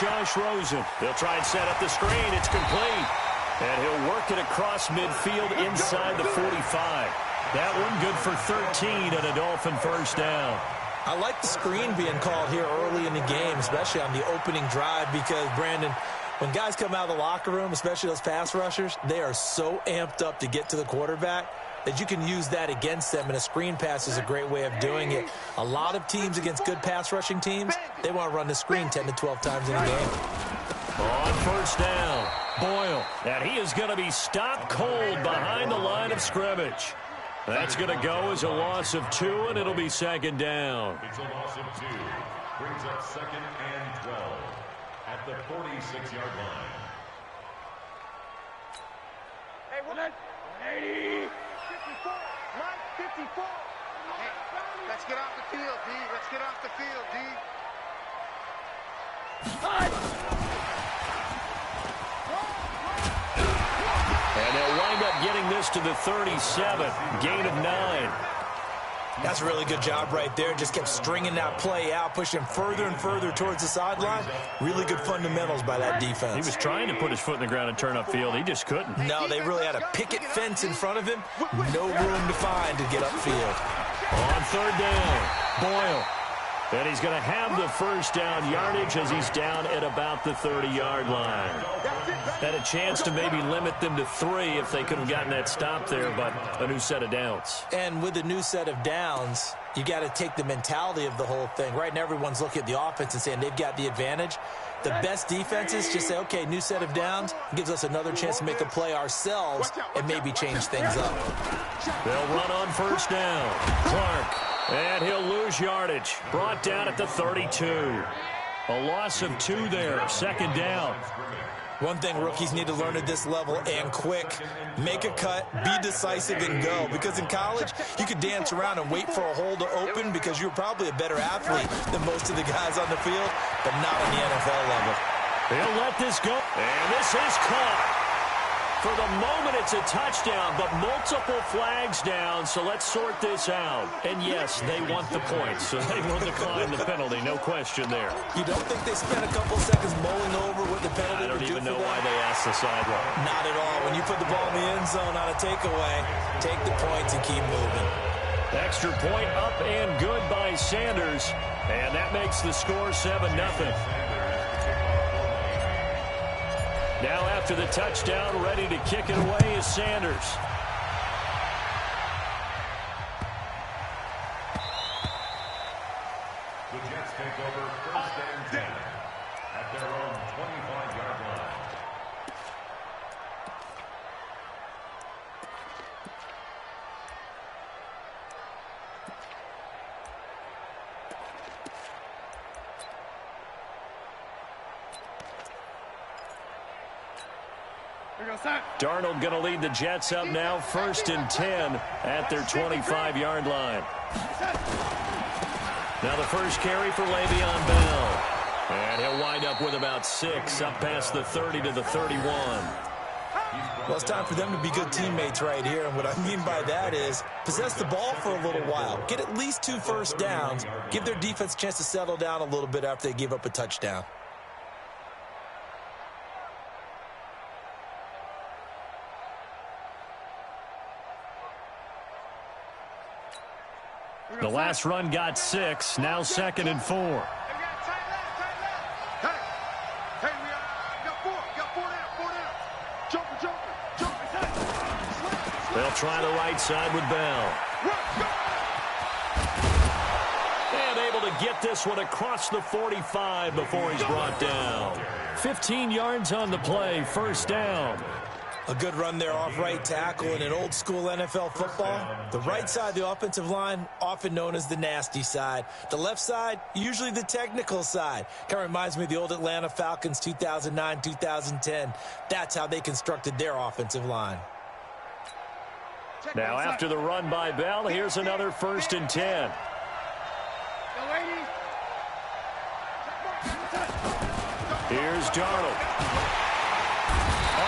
Josh Rosen. They'll try and set up the screen. It's complete. And he'll work it across midfield inside the 45. That one good for 13 and a Dolphin first down. I like the screen being called here early in the game, especially on the opening drive, because, Brandon, when guys come out of the locker room, especially those pass rushers, they are so amped up to get to the quarterback that you can use that against them, and a screen pass is a great way of doing it. A lot of teams against good pass rushing teams, they want to run the screen 10 to 12 times in a game. On first down, Boyle. And he is going to be stopped cold behind the line of scrimmage. That's going to go as a loss of 2, and it'll be second down. It's a loss of 2. Brings up second and 12 at the 46-yard line. Hey, 180. 54. 54. Hey, let's get off the field, D. Let's get off the field, D. And they'll wind up getting this to the 37. Gain of 9. That's a really good job right there. Just kept stringing that play out, pushing further and further towards the sideline. Really good fundamentals by that defense. He was trying to put his foot in the ground and turn upfield. He just couldn't. No, they really had a picket fence in front of him. No room to find to get upfield. On third down, Boyle. And he's going to have the first down yardage as he's down at about the 30-yard line. Had a chance to maybe limit them to 3 if they could have gotten that stop there, but a new set of downs. And with a new set of downs, you got to take the mentality of the whole thing. Right now, everyone's looking at the offense and saying they've got the advantage. The best defenses just say, okay, new set of downs, gives us another chance to make a play ourselves and maybe change things up. They'll run on first down. Clark. And he'll lose yardage. Brought down at the 32. A loss of 2 there. Second down. One thing rookies need to learn at this level, and quick, make a cut, be decisive, and go. Because in college, you could dance around and wait for a hole to open because you're probably a better athlete than most of the guys on the field, but not on the NFL level. They'll let this go. And this is caught. For the moment, it's a touchdown, but multiple flags down, so let's sort this out. And, yes, they want the points, so they will decline the penalty, no question there. You don't think they spent a couple seconds mulling over what the penalty I don't would do even for know them? why they asked the sideline. Not at all. When you put the ball in the end zone on a takeaway, take the points and keep moving. Extra point up and good by Sanders, and that makes the score 7-0. Now after the touchdown, ready to kick it away is Sanders. The Jets take over first and 10 at their own 25-yard line. Darnold going to lead the Jets up now, first and 10 at their 25-yard line. Now the first carry for Le'Veon Bell. And he'll wind up with about 6, up past the 30 to the 31. Well, it's time for them to be good teammates right here, and what I mean by that is possess the ball for a little while, get at least 2 first downs, give their defense a chance to settle down a little bit after they give up a touchdown. The last run got 6, now second and 4. Hey, we got 4 down. Jumper. They'll try the right side with Bell. And able to get this one across the 45 before he's brought down. 15 yards on the play, first down. A good run there off right tackle in an old-school NFL football. The right side of the offensive line, often known as the nasty side. The left side, usually the technical side. Kind of reminds me of the old Atlanta Falcons 2009-2010. That's how they constructed their offensive line. Now after the run by Bell, here's another first and 10. Here's Darnold.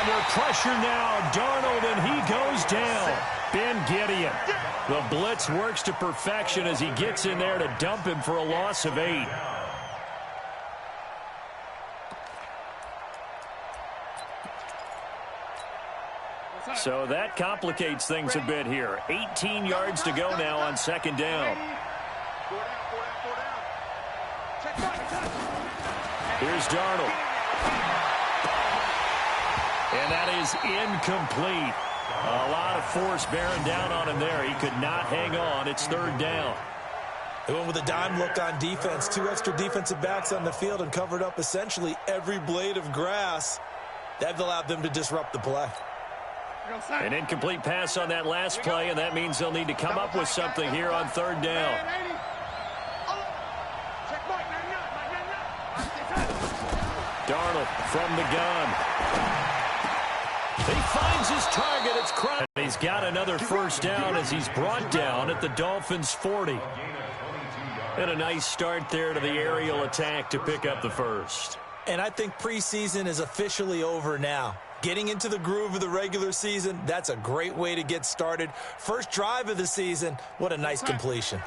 Under pressure now, Darnold, and he goes down. Ben Gideon. The blitz works to perfection as he gets in there to dump him for a loss of 8. So that complicates things a bit here. 18 yards to go now on second down. Here's Darnold. And that is incomplete. A lot of force bearing down on him there. He could not hang on. It's third down. They went with a dime look on defense. 2 extra defensive backs on the field and covered up essentially every blade of grass. That allowed them to disrupt the play. An incomplete pass on that last play, and that means they'll need to come up with something here on third down. Darnold from the gun. He finds his target. It's Crowder. He's got another first down as he's brought down at the Dolphins' 40. And a nice start there to the aerial attack to pick up the first. And I think preseason is officially over now. Getting into the groove of the regular season, that's a great way to get started. First drive of the season, what a nice completion.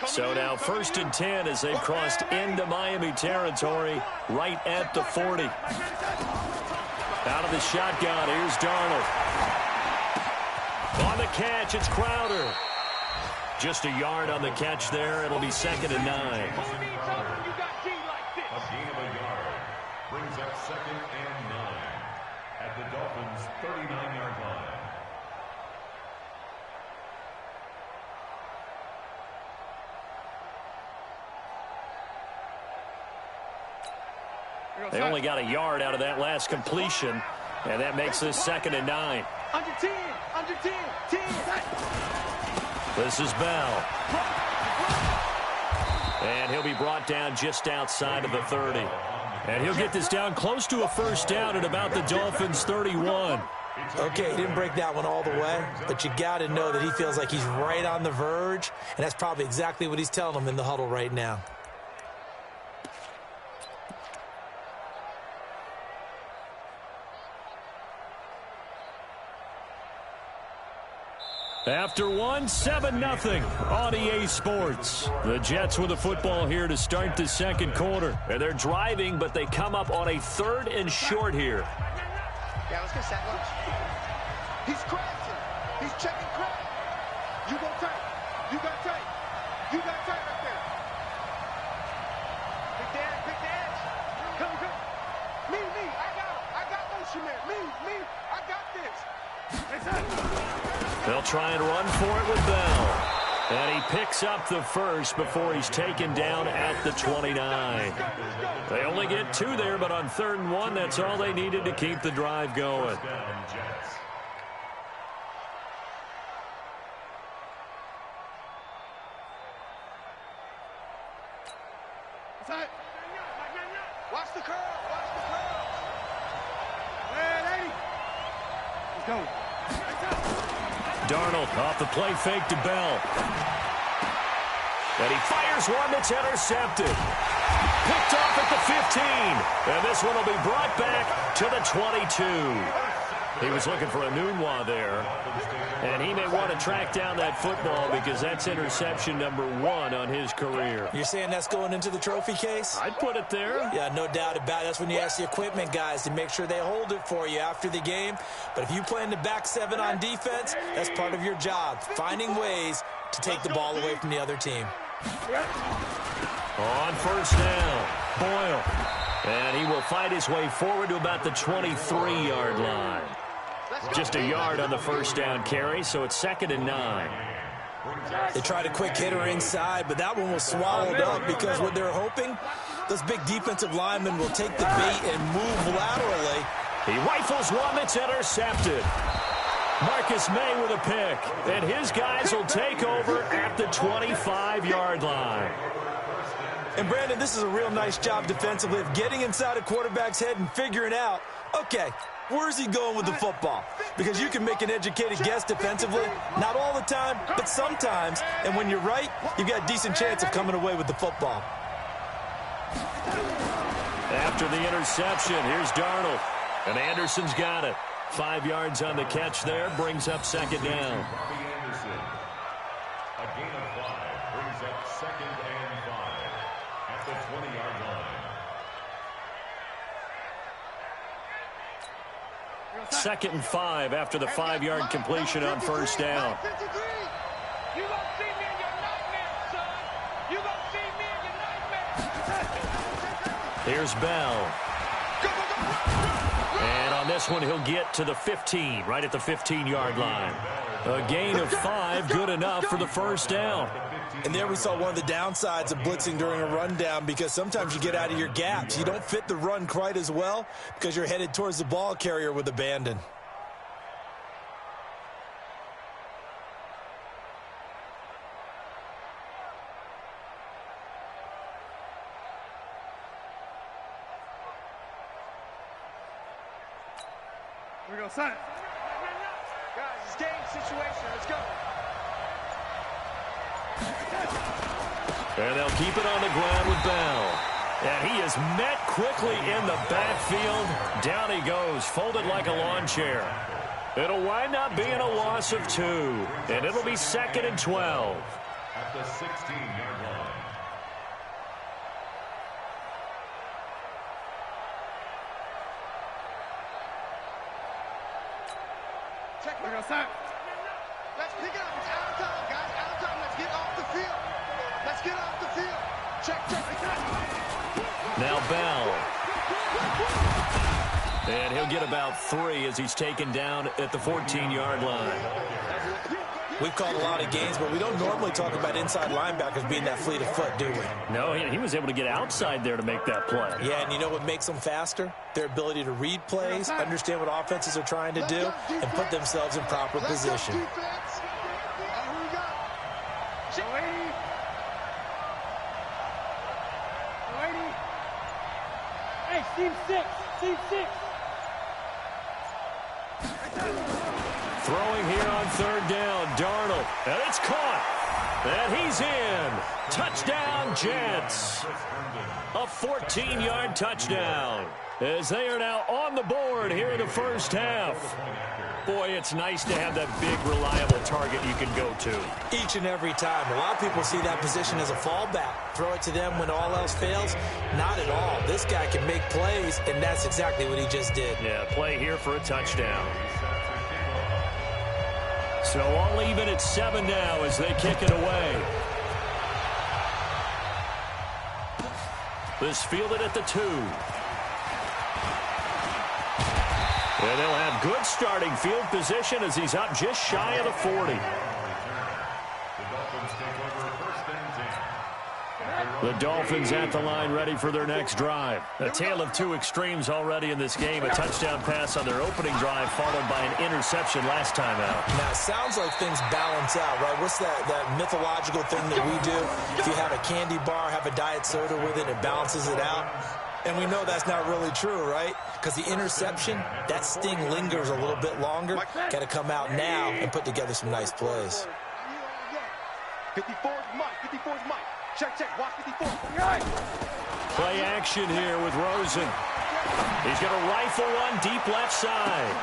So now 1st and 10 as they've crossed into Miami territory right at the 40. Out of the shotgun, here's Darnold. On the catch, it's Crowder. Just a yard on the catch there. It'll be 2nd and 9. A gain of a yard brings up 2nd and 9 at the Dolphins' 39-yard line. They only got a yard out of that last completion, and that makes this 2nd and 9. Under 10, under 10, 10. This is Bell. And he'll be brought down just outside of the 30. And he'll get this down close to a first down at about the Dolphins' 31. Okay, he didn't break that one all the way, but you got to know that he feels like he's right on the verge, and that's probably exactly what he's telling them in the huddle right now. After one, 7-0 on EA Sports. The Jets with the football here to start the second quarter. And they're driving, but they come up on a 3rd and short here. Yeah, let's get sack lunch. He's crashing. He's checking crack. You go tight. You got tight. You got tight right there. Big dad, big dad. Come. Me. I got him. I got motion man. Me. I got this. They'll try and run for it with Bell. And he picks up the first before he's taken down at the 29. They only get 2 there, but on 3rd and 1, that's all they needed to keep the drive going. Watch the curl. Let's go. Darnold off the play fake to Bell. And he fires one that's intercepted. Picked off at the 15. And this one will be brought back to the 22. He was looking for a Nunwa there. And he may want to track down that football because that's interception number 1 on his career. You're saying that's going into the trophy case? I'd put it there. Yeah, no doubt about it. That's when you ask the equipment guys to make sure they hold it for you after the game. But if you play in the back 7 on defense, that's part of your job, finding ways to take the ball away from the other team. On first down, Boyle. And he will fight his way forward to about the 23-yard line. Just a yard on the first down carry, so it's 2nd and 9. They tried a quick hitter inside, but that one was swallowed up because what they're hoping, those big defensive linemen will take the bait and move laterally. He rifles one that's intercepted. Marcus May with a pick, and his guys will take over at the 25-yard line. And, Brandon, this is a real nice job defensively of getting inside a quarterback's head and figuring out, okay, where's he going with the football? Because you can make an educated guess defensively, not all the time, but sometimes. And when you're right, you've got a decent chance of coming away with the football. After the interception, here's Darnold. And Anderson's got it. 5 yards on the catch there, brings up second down. Anderson, a gain of 5, brings up 2nd and 5 at the 20-yard line. 2nd and 5 after the 5-yard completion on first down. You gonna see me in your nightmares, son. You gonna see me in your nightmares. Here's Bell. And on this one, he'll get to the 15, right at the 15-yard line. A gain of 5, good enough for the first down. And there we saw one of the downsides of blitzing during a rundown, because sometimes you get out of your gaps. You don't fit the run quite as well because you're headed towards the ball carrier with abandon. Here we go, son. Guys, it's game situation. Let's go. And they'll keep it on the ground with Bell. And he is met quickly in the backfield. Down he goes, folded like a lawn chair. It'll wind up being a loss of 2. And it'll be 2nd and 12. At the 16-yard line. Check. Here we go, son. Let's pick it up. It's out of time, guys. Out of time. Let's get off the field. Let's get off the field. Check. Now Bell. And he'll get about 3 as he's taken down at the 14-yard line. We've called a lot of games, but we don't normally talk about inside linebackers being that fleet of foot, do we? No, he was able to get outside there to make that play. Yeah, and you know what makes them faster? Their ability to read plays, understand what offenses are trying to do, and put themselves in proper position. Hey, team 6. Team 6. Throwing here on 3rd down, Darnold. And it's caught. And he's in. Touchdown, Jets. A 14-yard touchdown. As they are now on the board here in the first half. Boy, it's nice to have that big, reliable target you can go to. Each and every time. A lot of people see that position as a fallback. Throw it to them when all else fails. Not at all. This guy can make plays, and that's exactly what he just did. Yeah, play here for a touchdown. So all even at 7 now as they kick it away. This fielded at the 2. And they'll have good starting field position as he's up just shy of the 40. The Dolphins at the line ready for their next drive. A tale of 2 extremes already in this game. A touchdown pass on their opening drive followed by an interception last time out. Now, it sounds like things balance out, right? What's that mythological thing that we do? If you have a candy bar, have a diet soda with it, it balances it out. And we know that's not really true, right? Because the interception, that sting lingers a little bit longer. Got to come out now and put together some nice plays. 54 is Mike. 54 is Mike. Check. Watch 54. Play action here with Rosen. He's going to rifle one deep left side.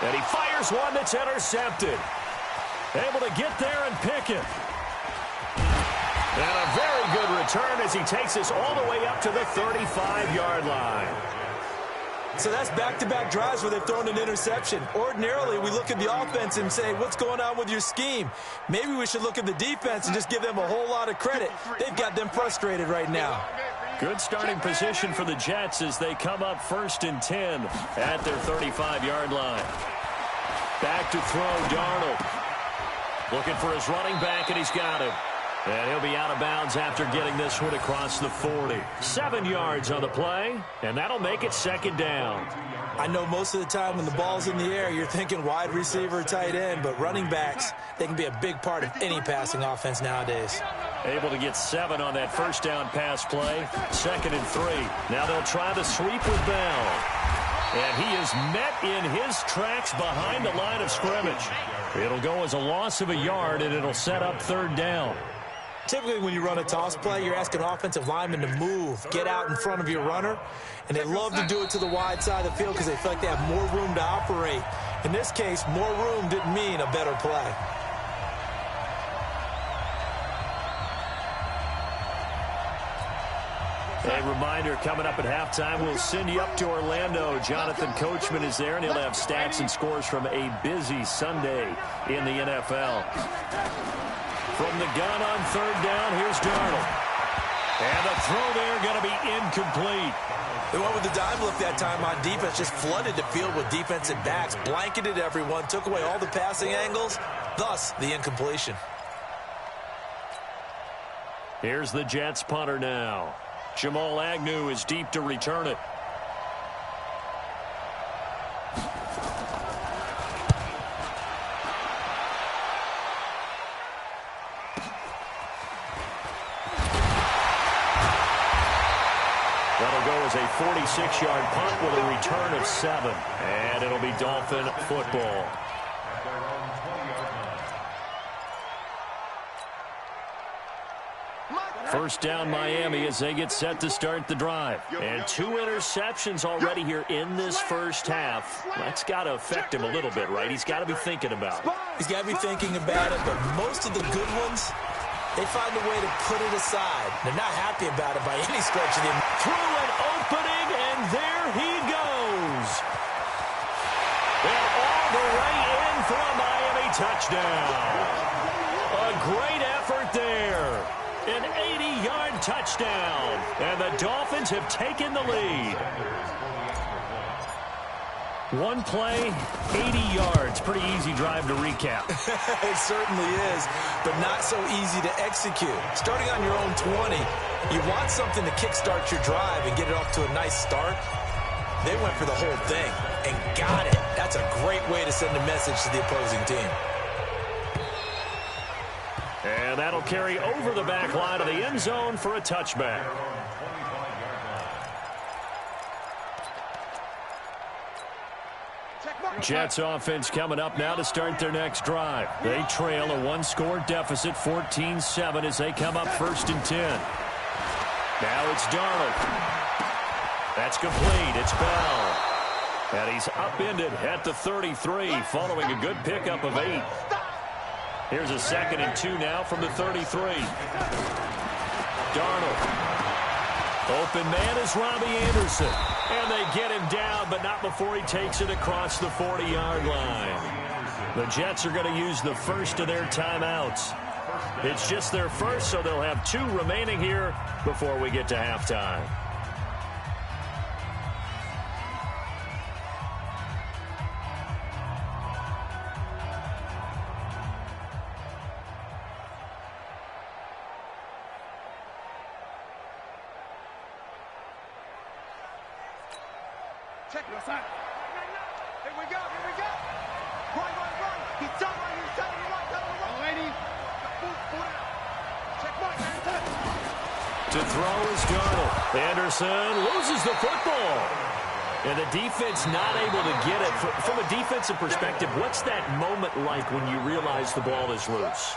And he fires one that's intercepted. Able to get there and pick it. And a very good return as he takes us all the way up to the 35-yard line. So that's back-to-back drives where they've thrown an interception. Ordinarily, we look at the offense and say, what's going on with your scheme? Maybe we should look at the defense and just give them a whole lot of credit. They've got them frustrated right now. Good starting position for the Jets as they come up 1st and 10 at their 35-yard line. Back to throw, Darnold. Looking for his running back, and he's got him. And he'll be out of bounds after getting this one across the 40. 7 yards on the play, and that'll make it 2nd down. I know most of the time when the ball's in the air, you're thinking wide receiver, tight end, but running backs, they can be a big part of any passing offense nowadays. Able to get 7 on that first down pass play. 2nd and 3. Now they'll try the sweep with Bell. And he is met in his tracks behind the line of scrimmage. It'll go as a loss of a yard, and it'll set up 3rd down. Typically, when you run a toss play, you're asking offensive linemen to move, get out in front of your runner, and they love to do it to the wide side of the field because they feel like they have more room to operate. In this case, more room didn't mean a better play. A reminder, coming up at halftime, we'll send you up to Orlando. Jonathan Coachman is there, and he'll have stats and scores from a busy Sunday in the NFL. From the gun on third down, here's Darnold. And the throw there going to be incomplete. They went with the dive look that time on defense, just flooded the field with defensive backs, blanketed everyone, took away all the passing angles, thus the incompletion. Here's the Jets punter now. Jamal Agnew is deep to return it. That'll go as a 46-yard punt with a return of 7. And it'll be Dolphin football. First down Miami as they get set to start the drive. And 2 interceptions already here in this first half. That's got to affect him a little bit, right? He's got to be thinking about it. He's got to be thinking about it, but most of the good ones, they find a way to put it aside. They're not happy about it by any stretch of the... Through an opening, and there he goes. And all the way in for a Miami touchdown. A great effort there. An 80-yard touchdown. And the Dolphins have taken the lead. One play, 80 yards. Pretty easy drive to recap. It certainly is, but not so easy to execute. Starting on your own 20, you want something to kickstart your drive and get it off to a nice start. They went for the whole thing and got it. That's a great way to send a message to the opposing team. And that'll carry over the back line of the end zone for a touchback. Jets offense coming up now to start their next drive. They trail a 1-score deficit, 14-7, as they come up 1st and 10. Now it's Darnold. That's complete. It's Bell. And he's upended at the 33 following a good pickup of 8. Here's a 2nd and 2 now from the 33. Darnold. Open man is Robbie Anderson. And they get him down, but not before he takes it across the 40-yard line. The Jets are going to use the first of their timeouts. It's just their first, so they'll have 2 remaining here before we get to halftime. Check your side. Here we go, here we go. Run. He's done right, he's done right, lady. Check one, to throw is Darnold. Anderson loses the football. And the defense not able to get it. From a defensive perspective, what's that moment like when you realize the ball is loose?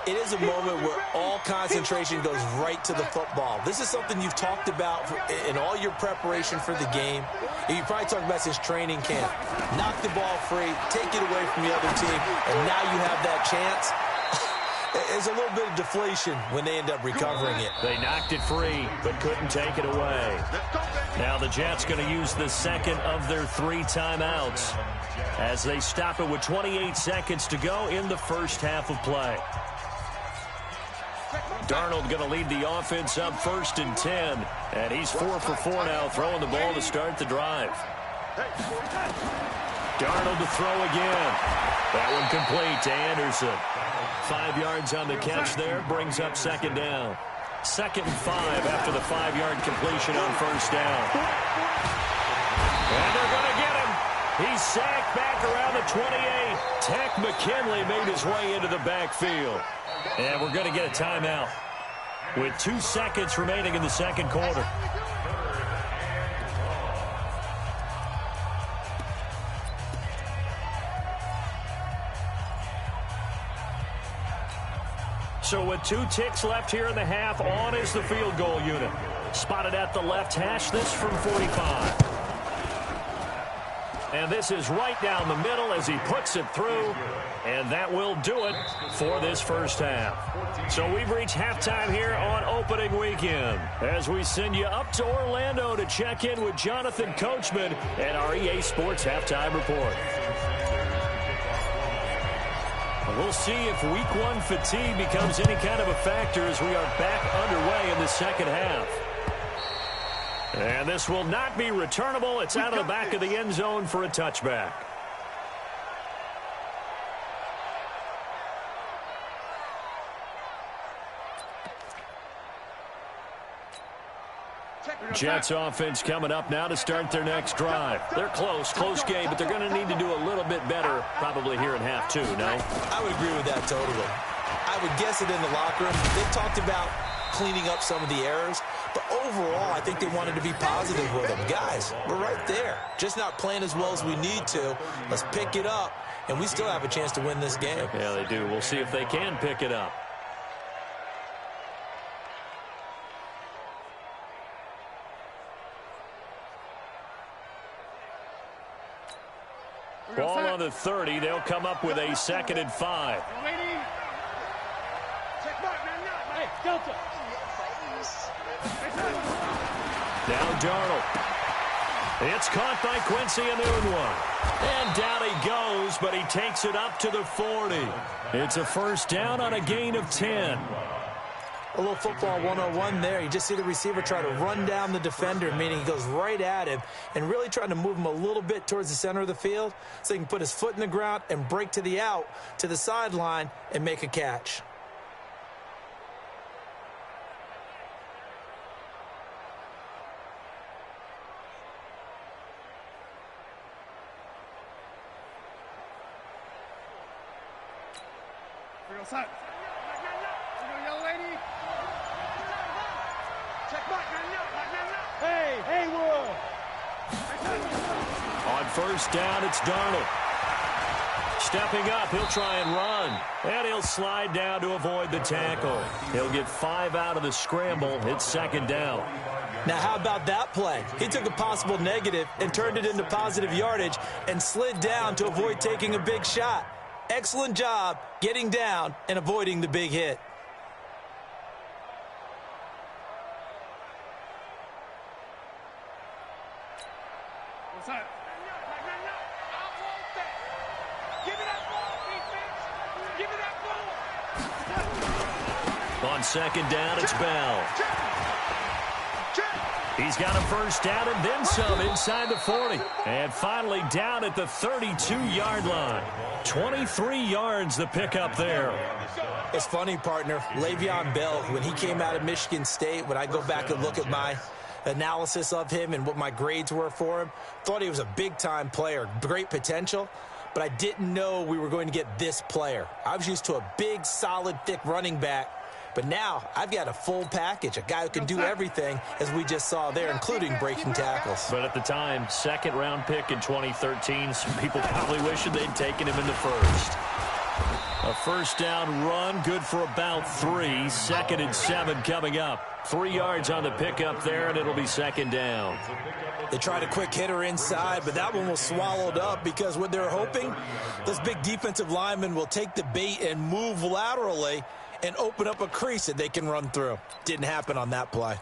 It is a moment where all concentration goes right to the football. This is something you've talked about in all your preparation for the game. You probably talked about since training camp. Knock the ball free, take it away from the other team, and now you have that chance. There's a little bit of deflation when they end up recovering it. They knocked it free, but couldn't take it away. Now the Jets going to use the second of their 3 timeouts as they stop it with 28 seconds to go in the first half of play. Darnold going to lead the offense up 1st and 10. And he's 4 for 4 now, throwing the ball to start the drive. Darnold to throw again. That one complete to Anderson. 5 yards on the catch there, brings up 2nd down. 2nd and 5 after the 5-yard completion on 1st down. And they're going to get him. He's sacked back around the 28. Tech McKinley made his way into the backfield. And we're going to get a timeout with 2 seconds remaining in the second quarter. So with 2 ticks left here in the half, on is the field goal unit. Spotted at the left hash, this from 45. And this is right down the middle as he puts it through. And that will do it for this first half. So we've reached halftime here on opening weekend as we send you up to Orlando to check in with Jonathan Coachman and our EA Sports Halftime Report. We'll see if Week 1 fatigue becomes any kind of a factor as we are back underway in the second half. And this will not be returnable. It's out of the back of the end zone for a touchback. Jets offense coming up now to start their next drive. They're close game, but they're going to need to do a little bit better probably here in half two, no? I would agree with that totally. I would guess it in the locker room. They talked about cleaning up some of the errors, but overall I think they wanted to be positive with them. Guys, we're right there. Just not playing as well as we need to. Let's pick it up, and we still have a chance to win this game. Yeah, they do. We'll see if they can pick it up. Ball on the 30. They'll come up with a 2nd and 5. Now Darnold. It's caught by Quincy, and they're in one. And down he goes, but he takes it up to the 40. It's a first down on a gain of 10. A little football 101 there. You just see the receiver try to run down the defender, meaning he goes right at him and really trying to move him a little bit towards the center of the field so he can put his foot in the ground and break to the out, to the sideline, and make a catch. On first down, it's Darnold. Stepping up, he'll try and run. And he'll slide down to avoid the tackle. He'll get 5 out of the scramble. It's 2nd down. Now, how about that play? He took a possible negative and turned it into positive yardage and slid down to avoid taking a big shot. Excellent job getting down and avoiding the big hit. On 2nd down, it's Bell. He's got a first down and then some inside the 40. And finally down at the 32-yard line. 23 yards the pickup there. It's funny, partner. Le'Veon Bell, when he came out of Michigan State, when I go back and look at my analysis of him and what my grades were for him, thought he was a big-time player, great potential, but I didn't know we were going to get this player. I was used to a big, solid, thick running back. But now I've got a full package, a guy who can do everything, as we just saw there, including breaking tackles. But at the time, 2nd-round pick in 2013, some people probably wishing they'd taken him in the first. A first down run, good for about 3. 2nd and 7 coming up. 3 yards on the pickup there, and it'll be 2nd down. They tried a quick hitter inside, but that one was swallowed up because what they're hoping, those big defensive linemen will take the bait and move laterally and open up a crease that they can run through. Didn't happen on that play.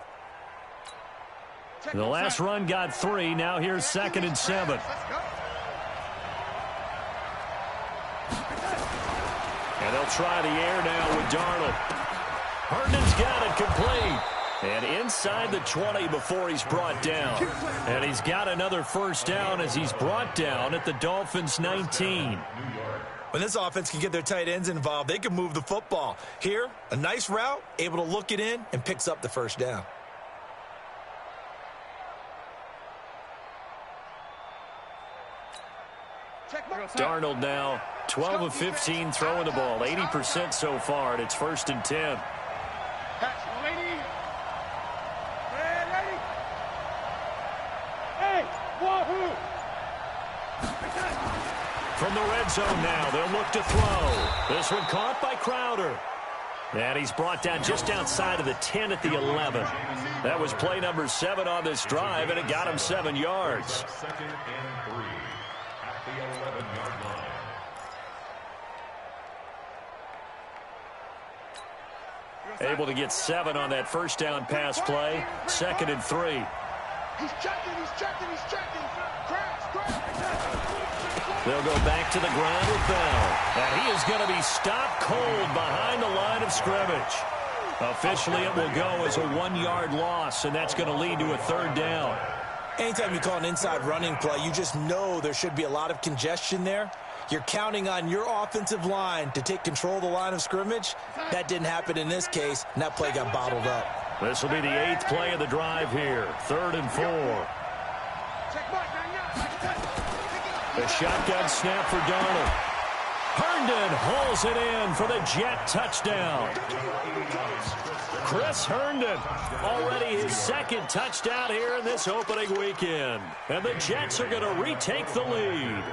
The last run got 3. Now here's 2nd and 7. And they'll try the air now with Darnold. Herndon's got it complete. And inside the 20 before he's brought down. And he's got another first down as he's brought down at the Dolphins' 19. When this offense can get their tight ends involved, they can move the football. Here, a nice route, able to look it in, and picks up the first down. Darnold now 12 of 15 throwing the ball, 80% so far, and it's 1st and 10. From the red zone now, they'll look to throw. This one caught by Crowder. And he's brought down just outside of the 10 at the 11. That was play number 7 on this drive, and it got him 7 yards. at the 11-yard line. Able to get 7 on that first down pass play. 2nd and 3. He's checking. They'll go back to the ground with Bell. And he is going to be stopped cold behind the line of scrimmage. Officially, it will go as a 1-yard loss, and that's going to lead to a 3rd down. Anytime you call an inside running play, you just know there should be a lot of congestion there. You're counting on your offensive line to take control of the line of scrimmage. That didn't happen in this case, and that play got bottled up. This will be the 8th play of the drive here. 3rd and 4. The shotgun snap for Darnold. Herndon hauls it in for the Jet touchdown. Chris Herndon, already his 2nd touchdown here in this opening weekend. And the Jets are going to retake the lead.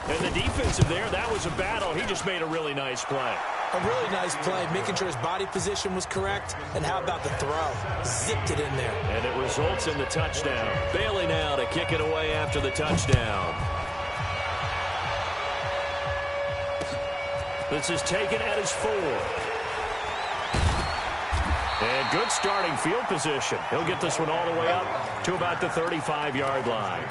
And the defensive there, that was a battle. He just made a really nice play. A really nice play, making sure his body position was correct. And how about the throw? Zipped it in there. And it results in the touchdown. Bailey now to kick it away after the touchdown. This is taken at his 4. And good starting field position. He'll get this one all the way up to about the 35-yard line.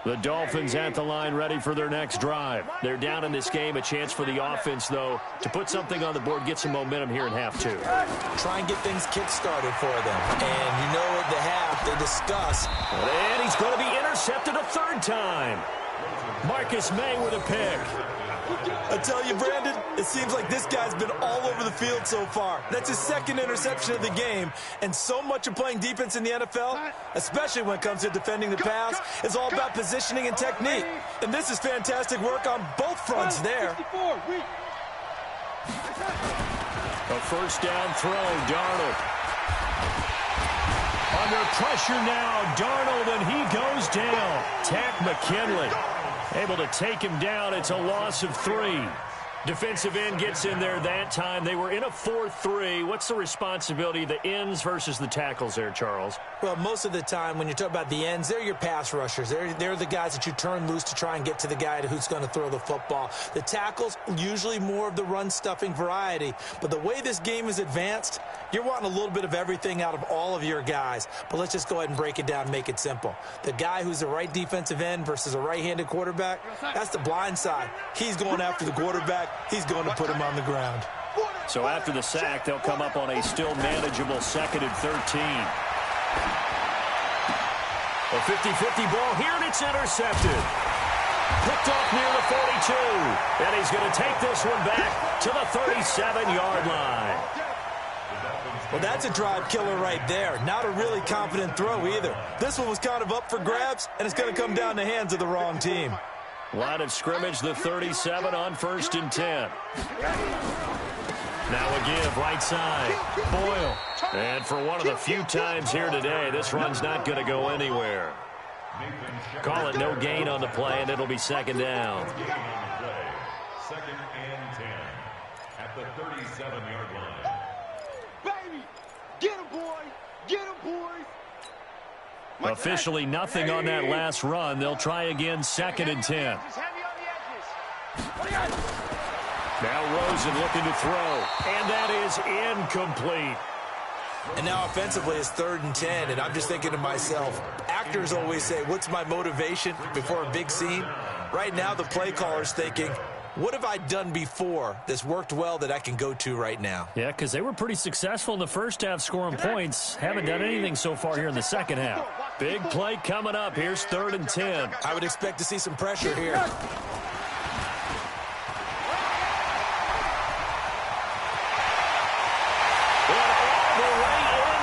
The Dolphins at the line ready for their next drive. They're down in this game. A chance for the offense, though, to put something on the board, get some momentum here in half 2. Try and get things kick-started for them. And you know at the half, they discuss. And he's going to be intercepted a 3rd time. Marcus May with a pick. I tell you, Brandon, it seems like this guy's been all over the field so far. That's his 2nd interception of the game. And so much of playing defense in the NFL, especially when it comes to defending the pass, is all about positioning and technique. And this is fantastic work on both fronts there. A 1st down throw, Darnold. Under pressure now, Darnold, and he goes down. Takk McKinley able to take him down. It's a loss of 3. Defensive end gets in there that time. They were in a 4-3. What's the responsibility of the ends versus the tackles there, Charles? Well, most of the time when you talk about the ends, they're your pass rushers. They're the guys that you turn loose to try and get to the guy who's going to throw the football. The tackles, usually more of the run-stuffing variety. But the way this game is advanced, you're wanting a little bit of everything out of all of your guys. But let's just go ahead and break it down and make it simple. The guy who's the right defensive end versus a right-handed quarterback, that's the blind side. He's going after the quarterback. He's going to put him on the ground. So after the sack, they'll come up on a still manageable 2nd and 13. A 50-50 ball here, and it's intercepted. Picked off near the 42. And he's going to take this one back to the 37-yard line. Well, that's a drive killer right there. Not a really confident throw either. This one was kind of up for grabs, and it's going to come down the hands of the wrong team. Line of scrimmage, the 37 on 1st and 10. Now a give, right side. Boyle. And for one of the few times here today, this run's not going to go anywhere. Call it no gain on the play, and it'll be 2nd down. 2nd and 10 at the 37-yard line. Baby, get him, boy. Get him, boys. Officially nothing on that last run. They'll try again, 2nd and 10. Now Rosen looking to throw, and that is incomplete. And now offensively it's 3rd and 10, and I'm just thinking to myself, actors always say, what's my motivation before a big scene? Right now the play caller's thinking, what have I done before that's worked well that I can go to right now? Yeah, because they were pretty successful in the first half scoring points. Haven't done anything so far here in the second half. Big play coming up. Here's 3rd and 10. I would expect to see some pressure here.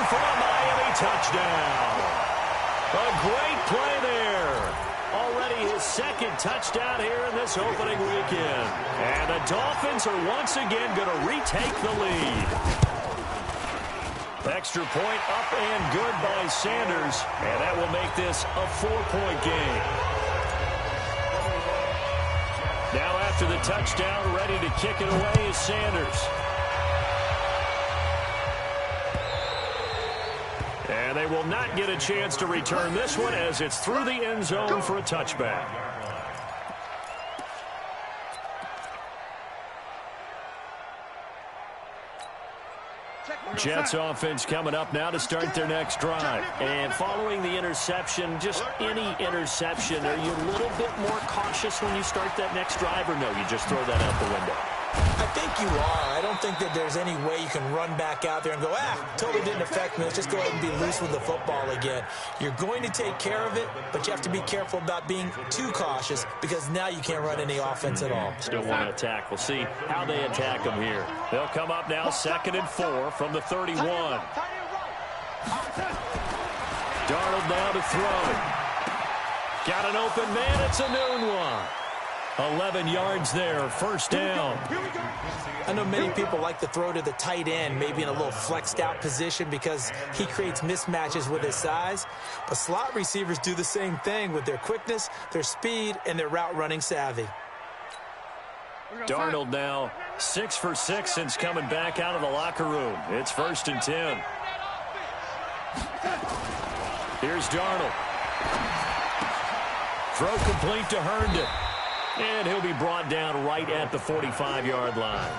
For a Miami touchdown. A great play there. Already his second touchdown here in this opening weekend. And the Dolphins are once again going to retake the lead. Extra point up and good by Sanders. And that will make this a 4-point game. Now after the touchdown, ready to kick it away is Sanders. And they will not get a chance to return this one as it's through the end zone for a touchback. Jets offense coming up now to start their next drive. And following the interception, just any interception, are you a little bit more cautious when you start that next drive, or no, you just throw that out the window? I think you are. I don't think that there's any way you can run back out there and go, totally didn't affect me. Let's just go ahead and be loose with the football again. You're going to take care of it, but you have to be careful about being too cautious because now you can't run any offense at all. Still want to attack. We'll see how they attack them here. They'll come up now 2nd and 4 from the 31. Darnold now to throw. Got an open man. It's a noon one. 11 yards there, first down. I know many people like to throw to the tight end, maybe in a little flexed out position because he creates mismatches with his size. But slot receivers do the same thing with their quickness, their speed, and their route running savvy. Darnold now 6 for 6 since coming back out of the locker room. It's 1st and 10. Here's Darnold. Throw complete to Herndon. And he'll be brought down right at the 45-yard line.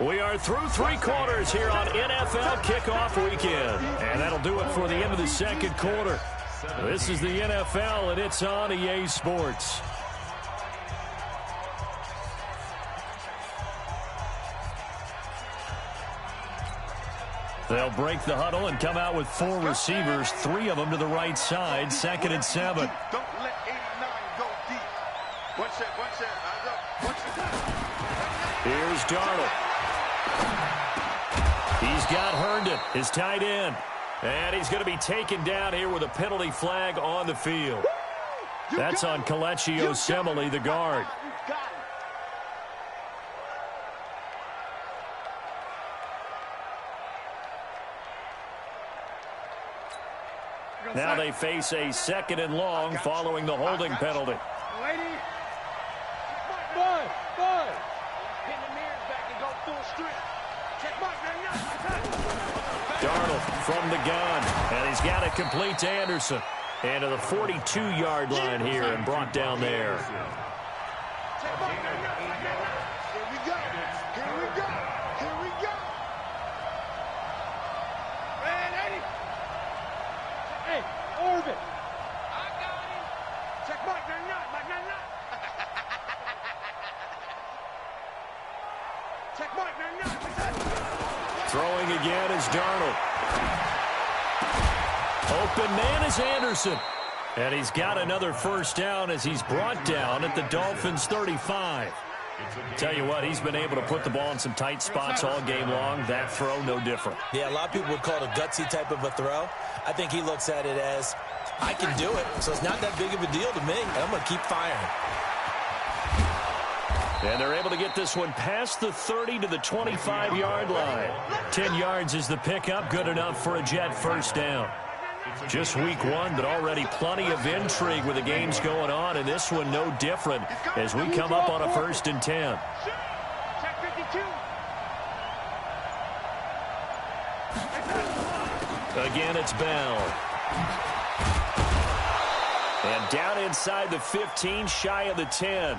We are through 3 quarters here on NFL Kickoff Weekend. And that'll do it for the end of the second quarter. This is the NFL, and it's on EA Sports. They'll break the huddle and come out with 4 receivers, 3 of them to the right side, 2nd and 7. Don't let 89 go deep. One set. Eyes up. Here's Darnold. He's got Herndon, his tight end. And he's going to be taken down here with a penalty flag on the field. That's on Kelechi Osemele, the guard. Now they face a 2nd and long following the holding penalty. Darnold from the gun, and he's got it complete to Anderson. And to the 42-yard line here and brought down there. Throwing again is Darnold. Open man is Anderson. And he's got another first down as he's brought down at the Dolphins' 35. Tell you what, he's been able to put the ball in some tight spots all game long. That throw, no different. Yeah, a lot of people would call it a gutsy type of a throw. I think he looks at it as, I can do it, so it's not that big of a deal to me, and I'm going to keep firing. And they're able to get this one past the 30 to the 25-yard line. 10 yards is the pickup, good enough for a Jet first down. Just week 1, but already plenty of intrigue with the games going on, and this one no different as we come up on a 1st and 10. Again, it's Bell. And down inside the 15, shy of the 10.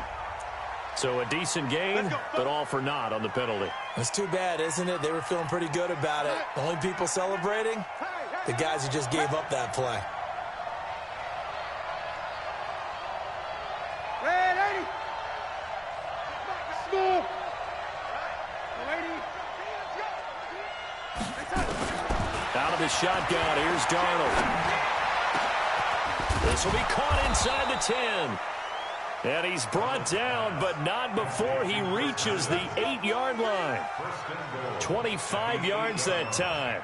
So a decent game, but all for naught on the penalty. It's too bad, isn't it? They were feeling pretty good about it. The only people celebrating, the guys who just gave up that play. Out of the shotgun, here's Darnold. This will be caught inside the 10. And he's brought down, but not before he reaches the 8-yard line. 25 yards that time.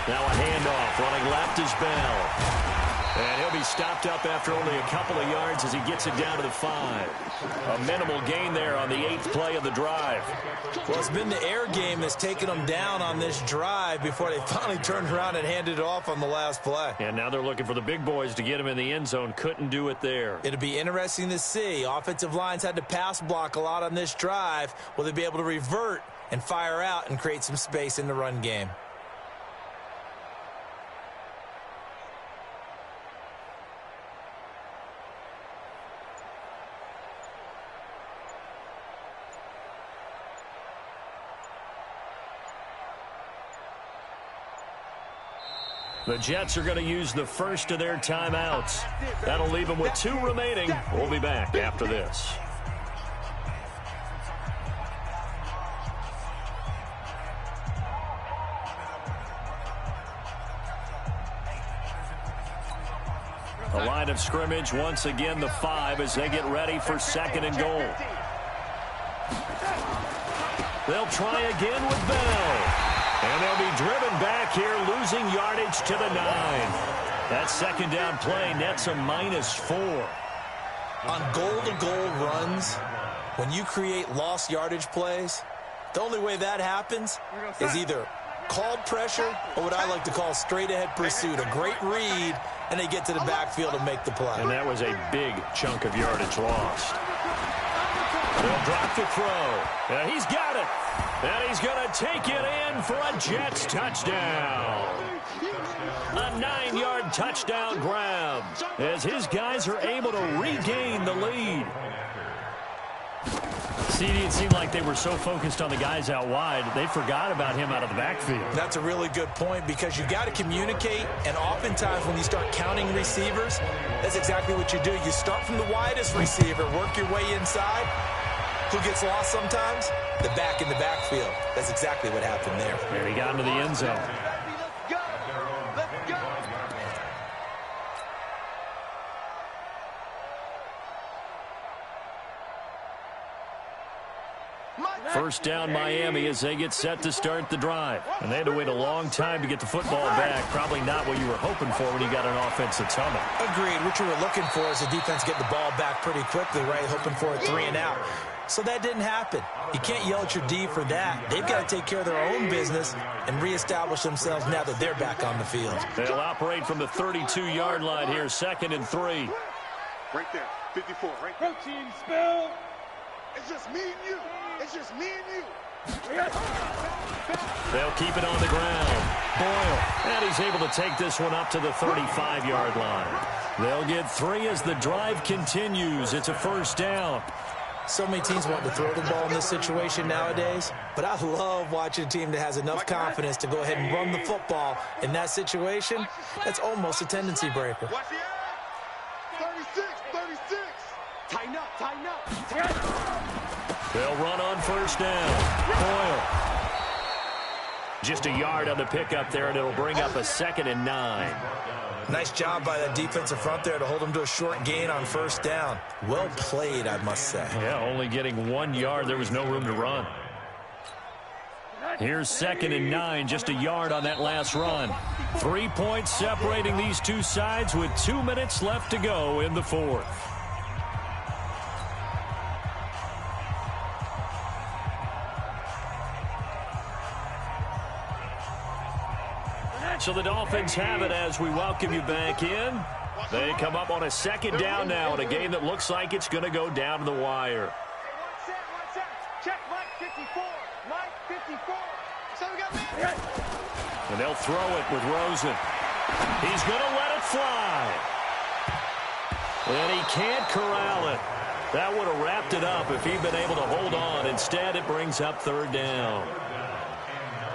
Now a handoff, running left is Bell. And he'll be stopped up after only a couple of yards as he gets it down to the 5. A minimal gain there on the 8th play of the drive. Well, it's been the air game that's taken them down on this drive before they finally turned around and handed it off on the last play. And now they're looking for the big boys to get him in the end zone. Couldn't do it there. It'll be interesting to see. Offensive lines had to pass block a lot on this drive. Will they be able to revert and fire out and create some space in the run game? The Jets are going to use the first of their timeouts. That'll leave them with 2 remaining. We'll be back after this. The line of scrimmage, once again, the 5 as they get ready for 2nd and goal. They'll try again with Bell. And they'll be driven back here, losing yardage to the 9. That 2nd down play nets a -4. On goal-to-goal runs, when you create lost yardage plays, the only way that happens is either called pressure or what I like to call straight-ahead pursuit. A great read, and they get to the backfield and make the play. And that was a big chunk of yardage lost. They'll drop the throw. And he's got it. And he's going to take it in for a Jets touchdown. A 9-yard touchdown grab as his guys are able to regain the lead. CD, it seemed like they were so focused on the guys out wide, they forgot about him out of the backfield. That's a really good point because you got to communicate, and oftentimes when you start counting receivers, that's exactly what you do. You start from the widest receiver, work your way inside. Who gets lost sometimes? The back in the backfield. That's exactly what happened there. And he got into the end zone. Let's go. Let's go. First down Miami as they get set to start the drive. And they had to wait a long time to get the football back. Probably not what you were hoping for when you got an offense that's humming. Agreed. What you were looking for is the defense get the ball back pretty quickly, right? Hoping for a 3 and out. So that didn't happen. You can't yell at your D for that. They've got to take care of their own business and reestablish themselves now that they're back on the field. They'll operate from the 32-yard line here, 2nd and 3. Right there, 54, right there. Protein spill. It's just me and you. It's just me and you. They'll keep it on the ground. Boyle, and he's able to take this one up to the 35-yard line. They'll get 3 as the drive continues. It's a first down. So many teams want to throw the ball in this situation nowadays, but I love watching a team that has enough confidence to go ahead and run the football. In that situation, that's almost a tendency breaker. Watch the 36, 36. Tighten up, tighten up, tighten up. They'll run on first down. Boyle. Just a yard on the pickup there, and it'll bring up a 2nd and 9. Nice job by that defensive front there to hold them to a short gain on first down. Well played, I must say. Yeah, only getting 1 yard. There was no room to run. Here's 2nd and 9, just a yard on that last run. 3 points separating these two sides with 2 minutes left to go in the 4th. So the Dolphins have it as we welcome you back in. They come up on a 2nd down now in a game that looks like it's going to go down to the wire. One set. Check Mike 54. Mike 54. So we got man. And they'll throw it with Rosen. He's going to let it fly. And he can't corral it. That would have wrapped it up if he'd been able to hold on. Instead, it brings up 3rd down.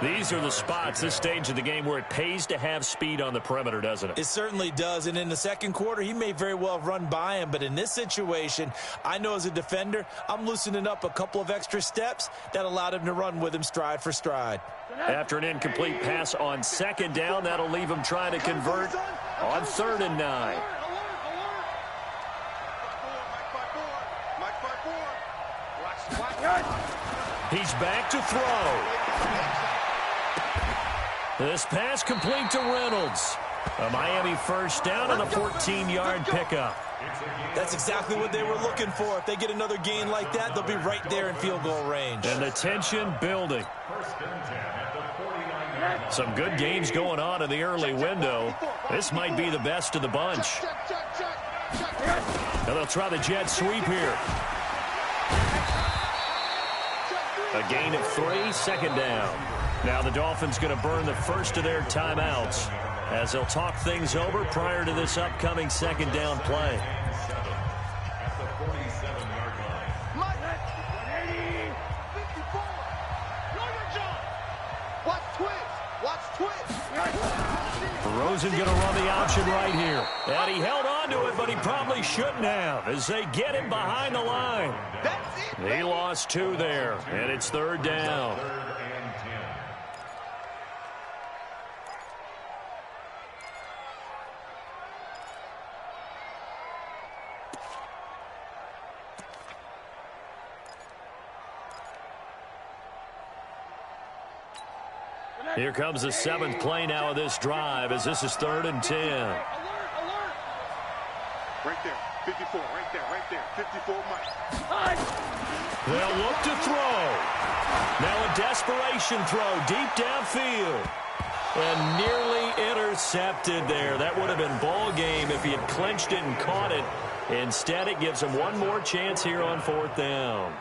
These are the spots, this stage of the game, where it pays to have speed on the perimeter, doesn't it? It certainly does, and in the second quarter, he may very well run by him, but in this situation, I know as a defender, I'm loosening up a couple of extra steps that allowed him to run with him stride for stride. After an incomplete pass on second down, that'll leave him trying to convert on 3rd and 9. He's back to throw. This pass complete to Reynolds. A Miami first down and a 14-yard pickup. That's exactly what they were looking for. If they get another gain like that, they'll be right there in field goal range. And the tension building. Some good games going on in the early window. This might be the best of the bunch. Now they'll try the jet sweep here. A gain of 3, 2nd down. Now the Dolphins going to burn the first of their timeouts as they'll talk things over prior to this upcoming 2nd down play. Rosen going to run the option right here. And he held on to it, but he probably shouldn't have as they get him behind the line. He lost 2 there, and it's 3rd down. Here comes the 7th play now of this drive as this is 3rd and 10. Right there, 54, right there, 54, Mike. They'll look to throw. Now a desperation throw deep downfield. And nearly intercepted there. That would have been ball game if he had clinched it and caught it. Instead, it gives him one more chance here on 4th down.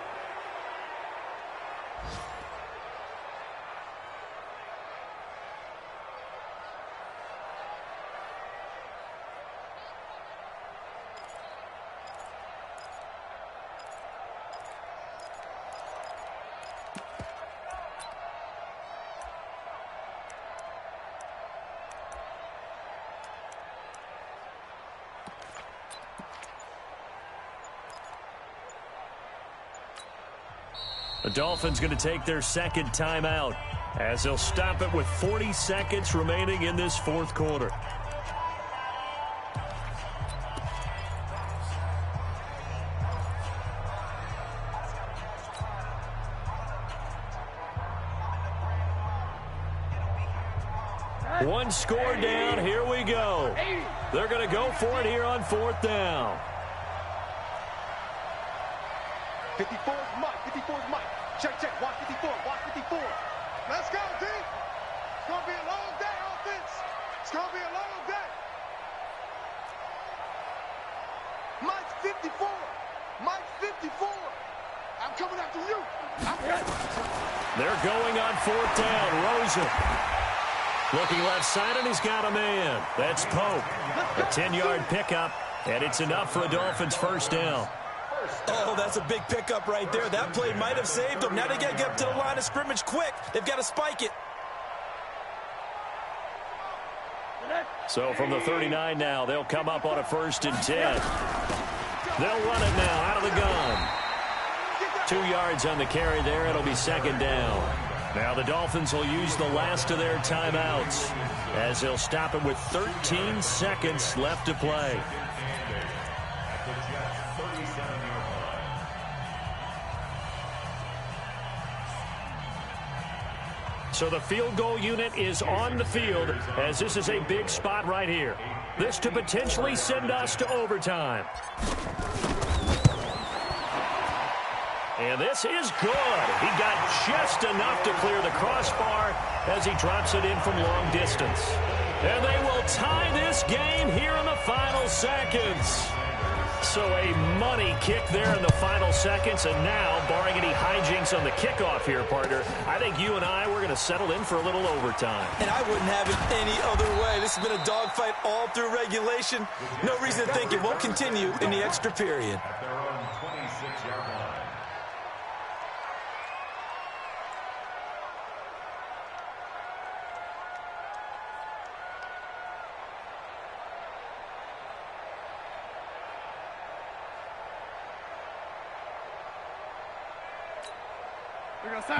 The Dolphins going to take their 2nd timeout as they'll stop it with 40 seconds remaining in this 4th quarter. One score down. Here we go. They're going to go for it here on 4th down. 54 is Mike. 54 is Mike. Check, check. Watch 54. Watch 54. Let's go, D. It's going to be a long day, offense. It's going to be a long day. Mike's 54. Mike's 54. I'm coming after you. They're going on 4th down. Rosen looking left side, and he's got a man. That's Pope. A 10-yard pickup, and it's enough for a Dolphins first down. Oh, that's a big pickup right there. That play might have saved them. Now they got to get up to the line of scrimmage quick. They've got to spike it. So from the 39 now, they'll come up on a 1st and 10. They'll run it now out of the gun. 2 yards on the carry there. It'll be 2nd down. Now the Dolphins will use the last of their timeouts as they'll stop it with 13 seconds left to play. So the field goal unit is on the field as this is a big spot right here. This to potentially send us to overtime. And this is good. He got just enough to clear the crossbar as he drops it in from long distance. And they will tie this game here in the final seconds. So a money kick there in the final seconds. And now, barring any hijinks on the kickoff here, partner, I think you and I, we're going to settle in for a little overtime. And I wouldn't have it any other way. This has been a dogfight all through regulation. No reason to think it won't continue in the extra period. At their own 26-yard line.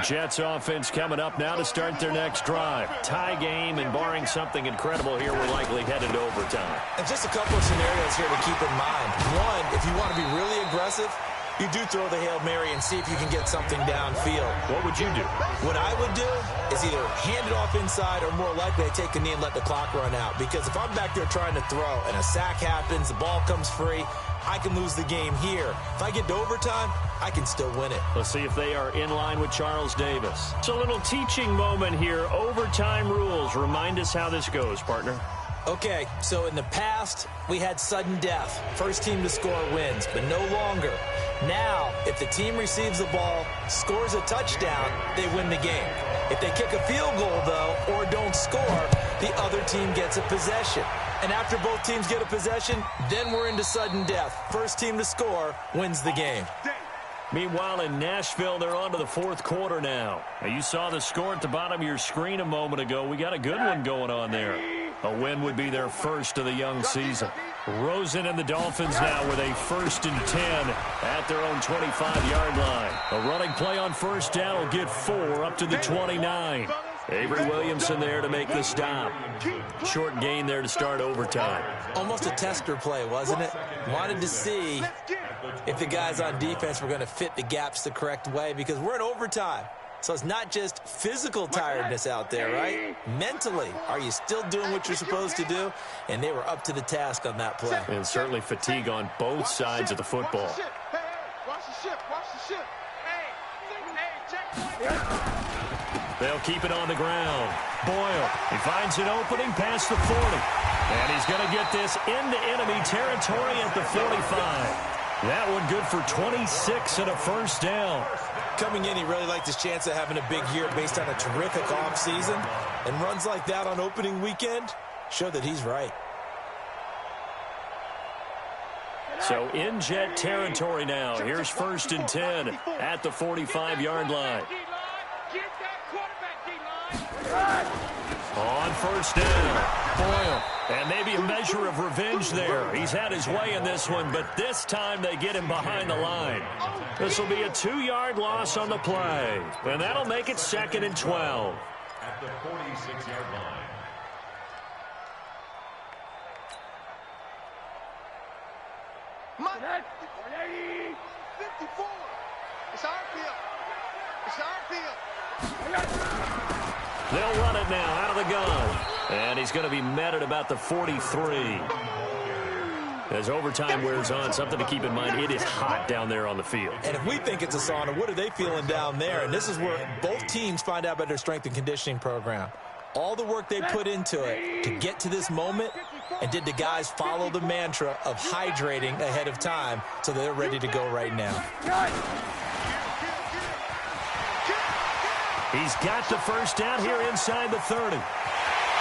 Jets offense coming up now to start their next drive. Tie game, and barring something incredible here, we're likely headed to overtime. And just a couple of scenarios here to keep in mind. One, if you want to be really aggressive, you do throw the Hail Mary and see if you can get something downfield. What would you do? What I would do is either hand it off inside or more likely I take a knee and let the clock run out. Because if I'm back there trying to throw and a sack happens, the ball comes free, I can lose the game here. If I get to overtime, I can still win it. Let's see if they are in line with Charles Davis. It's a little teaching moment here. Overtime rules. Remind us how this goes, partner. Okay, so in the past, we had sudden death. First team to score wins, but no longer. Now, if the team receives the ball, scores a touchdown, they win the game. If they kick a field goal, though, or don't score, the other team gets a possession. And after both teams get a possession, then we're into sudden death. First team to score wins the game. Meanwhile, in Nashville, they're on to the fourth quarter now. You saw the score at the bottom of your screen a moment ago. We got a good one going on there. A win would be their first of the young season. Rosen and the Dolphins now with a 1st and 10 at their own 25-yard line. A running play on first down will get 4 up to the 29. Avery Williamson there to make the stop. Short gain there to start overtime. Almost a tester play, wasn't it? Wanted to see if the guys on defense were going to fit the gaps the correct way, because we're in overtime. So it's not just physical tiredness out there, right? Mentally, are you still doing what you're supposed to do? And they were up to the task on that play. And certainly fatigue on both sides of the football. They'll keep it on the ground. Boyle, he finds an opening past the 40. And he's going to get this into enemy territory at the 45. That one good for 26 and a first down. Coming in, he really liked his chance of having a big year based on a terrific offseason. And runs like that on opening weekend show that he's right. So in Jet territory now. Here's 1st and 10 at the 45-yard line. On first down, Boyle. And maybe a measure of revenge there. He's had his way in this one, but this time they get him behind the line. This will be a 2-yard loss on the play. And that'll make it 2nd and 12. At the 46-yard line. Mike, 54. It's our field. It's our field. They'll run it now out of the gun. And he's going to be met at about the 43. As overtime wears on, something to keep in mind, it is hot down there on the field. And if we think it's a sauna, what are they feeling down there? And this is where both teams find out about their strength and conditioning program. All the work they put into it to get to this moment, and did the guys follow the mantra of hydrating ahead of time so they're ready to go right now. He's got the first down here inside the 30.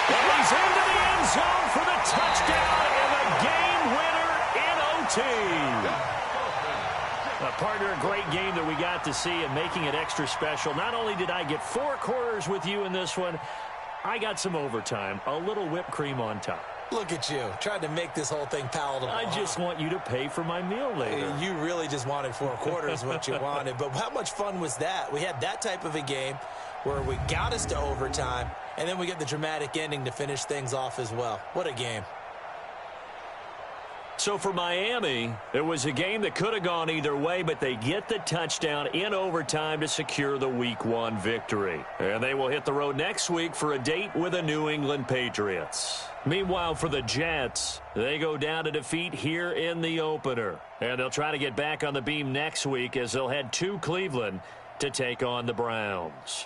And he's into the end zone for the touchdown and the game winner in OT. Partner, a great game that we got to see and making it extra special. Not only did I get 4 quarters with you in this one, I got some overtime, a little whipped cream on top. Look at you, trying to make this whole thing palatable. I just want you to pay for my meal later. You really just wanted 4 quarters, what you wanted. But how much fun was that? We had that type of a game where we got us to overtime, and then we get the dramatic ending to finish things off as well. What a game. So for Miami, it was a game that could have gone either way, but they get the touchdown in overtime to secure the Week 1 victory. And they will hit the road next week for a date with the New England Patriots. Meanwhile, for the Jets, they go down to defeat here in the opener. And they'll try to get back on the beam next week as they'll head to Cleveland to take on the Browns.